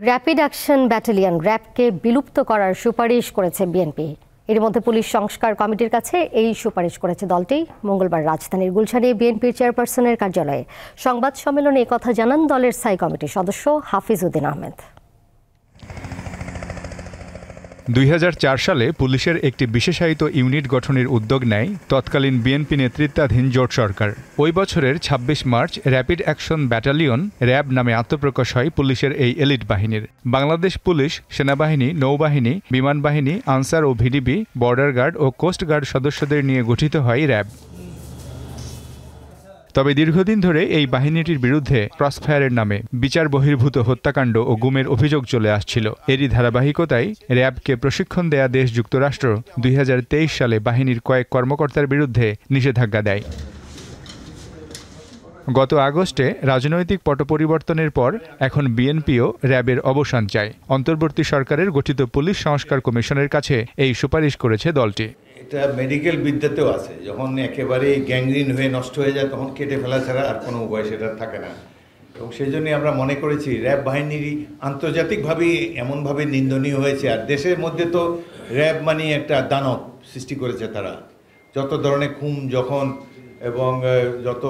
Rapid action battalion র্যাবকে বিলুপ্ত করার সুপারিশ করেছে বিএনপি। এর মধ্যে পুলিশ সংস্কার কমিটির কাছে এই সুপারিশ করেছে দলটি। মঙ্গলবার রাজধানীর গুলশানে বিএনপির চেয়ারপারসনের কার্যালয়ে সংবাদ সম্মেলনে একথা জানান দলের স্থায়ী কমিটির সদস্য হাফিজ উদ্দিন আহমেদ। ২০০৪ সালে পুলিশের একটি বিশেষায়িত ইউনিট গঠনের উদ্যোগ নেয় তৎকালীন বিএনপি নেতৃত্বাধীন জোট সরকার। ওই বছরের ২৬ March rapid action battalion RAB নামে আত্মপ্রকাশ হয় পুলিশের এই এলিট বাহিনীর। বাংলাদেশ পুলিশ, সেনাবাহিনী, নৌবাহিনী, বিমান বাহিনী, আনসার ও ভিডিপি, বর্ডার গার্ড ও কোস্ট গার্ড সদস্যদের নিয়ে গঠিত হয় র্যাব। তবে দীর্ঘদিন ধরে এই বাহিনীটির বিরুদ্ধে ক্রসফায়ারের নামে বিচার বহির্ভূত হত্যাকাণ্ড ও গুমের অভিযোগ চলে আসছিল। এরই ধারাবাহিকতায় র্যাবকে প্রশিক্ষণ দেয়া দেশ যুক্তরাষ্ট্র ২০২৩ সালে বাহিনীর কয়েক কর্মকর্তার বিরুদ্ধে নিষেধাজ্ঞা দেয়। গত আগস্টে রাজনৈতিক পট পরিবর্তনের পর এখন বিএনপিও র্যাবের অবসান চায়। অন্তর্বর্তী সরকারের গঠিত পুলিশ সংস্কার কমিশনের কাছে এই সুপারিশ করেছে দলটি। এটা মেডিকেল বিদ্যাতেও আছে, যখন একেবারে গ্যাংগ্রিন হয়ে নষ্ট হয়ে যায় তখন কেটে ফেলা ছাড়া আর কোনো উপায় সেটা থাকে না। এবং সেই জন্যই আমরা মনে করেছি র্যাব বাহিনীর আন্তর্জাতিকভাবেই এমনভাবে নিন্দনীয় হয়েছে। আর দেশের মধ্যে তো র্যাব মানে একটা দানব সৃষ্টি করেছে তারা। যত ধরনের খুন যখন এবং যত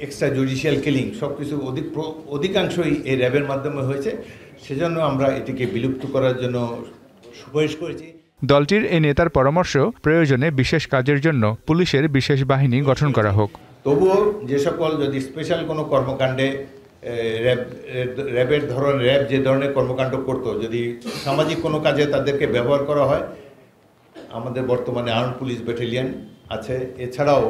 এক্সট্রা জুডিশিয়াল কিলিং সব কিছু অধিকাংশই এই র্যাবের মাধ্যমে হয়েছে। সেজন্য আমরা এটিকে বিলুপ্ত করার জন্য সুপারিশ করেছি। দলটির এই নেতার পরামর্শ, প্রয়োজনে বিশেষ কাজের জন্য পুলিশের বিশেষ বাহিনী গঠন করা হোক। তবুও যে সকল যদি স্পেশাল কোনো কর্মকাণ্ডে র্যাব যে ধরনের কর্মকাণ্ড করতো, যদি সামাজিক কোনো কাজে তাদেরকে ব্যবহার করা হয়, আমাদের বর্তমানে আর্ম পুলিশ ব্যাটালিয়ন আছে। এছাড়াও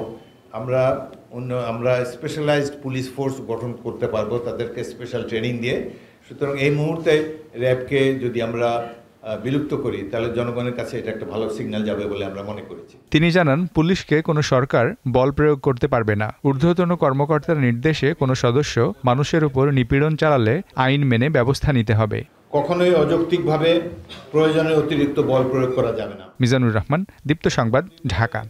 আমরা স্পেশালাইজড পুলিশ ফোর্স গঠন করতে পারবো তাদেরকে স্পেশাল ট্রেনিং দিয়ে। সুতরাং এই মুহূর্তে র্যাবকে যদি আমরা বিলুপ্ত করি তাহলে জনগণের কাছে এটা একটা ভালো সিগন্যাল যাবে বলে আমরা মনে করেছি। তিনি জানান, পুলিশকে কোনো সরকার বল প্রয়োগ করতে পারবে না। ঊর্ধ্বতন কর্মকর্তার নির্দেশে কোনো সদস্য মানুষের উপর নিপীড়ন চালালে আইন মেনে ব্যবস্থা নিতে হবে। কখনোই অযৌক্তিকভাবে প্রয়োজনে অতিরিক্ত বল প্রয়োগ করা যাবে না। মিজানুর রহমান, দীপ্ত সংবাদ, ঢাকা।